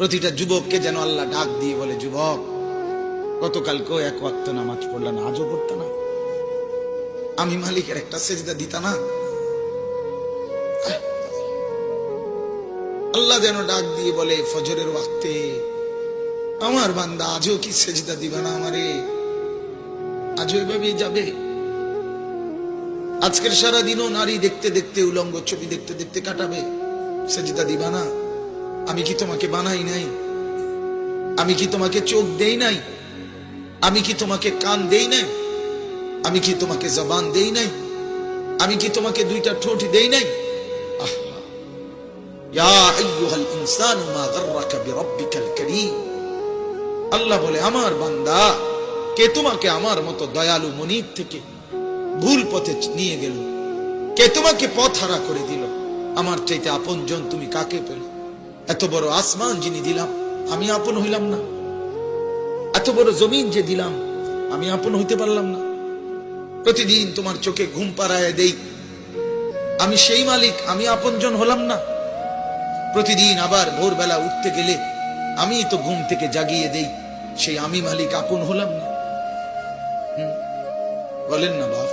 প্রতিটা যুবককে যেন আল্লাহ ডাক দিয়ে বলে, যুবক, গতকালকেও এক ওয়াক্ত নামাজ পড়লা না, আজও পড়তা না? আমি মালিকের একটা সেজদা দিতা না? আল্লাহ যেন ডাক দিয়ে বলে ফজরের ওয়াক্তে, আমার বান্দা আজও কি সেজদা দিবা না আমারে? আজও এভাবেই যাবে? আজকের সারা দিনও নারী দেখতে দেখতে, উলঙ্গ ছবি দেখতে দেখতে কাটাবে, সেজদা দিবা না? আমি কি তোমাকে বানাই নাই? আমি কি তোমাকে চোখ দেই নাই? আমি কি তোমাকে কান দেই নাই? আমি কি তোমাকে জবান দেই নাই? আমি কি তোমাকে দুইটা ঠোঁট দেই নাই? ইয়া আইয়ুহাল ইনসানু মা গাররাকা বিরাব্বিকাল কারীম। আল্লাহ বলে, আমার বান্দা, কে তোমাকে আমার মতো দয়ালু মনিব থেকে ভুল পথে নিয়ে গেল? কে তোমাকে পথ হারা করে দিল? আমার চাইতে আপনজন তুমি কাকে পেল? এত বড় আসমান যিনি দিলাম, আমি আপন হইলাম না? এত বড় জমিন যে দিলাম, আমি আপন হইতে পারলাম না? প্রতিদিন তোমার চোখে ঘুম পাড়ায় দেই, আমি সেই মালিক, আমি আপনজন হলাম না? প্রতিদিন আবার ভোরবেলা উঠতে গেলে আমি তো ঘুম থেকে জাগিয়ে দেই, সেই আমি মালিক আপন হলাম না? বলেন না বাপ।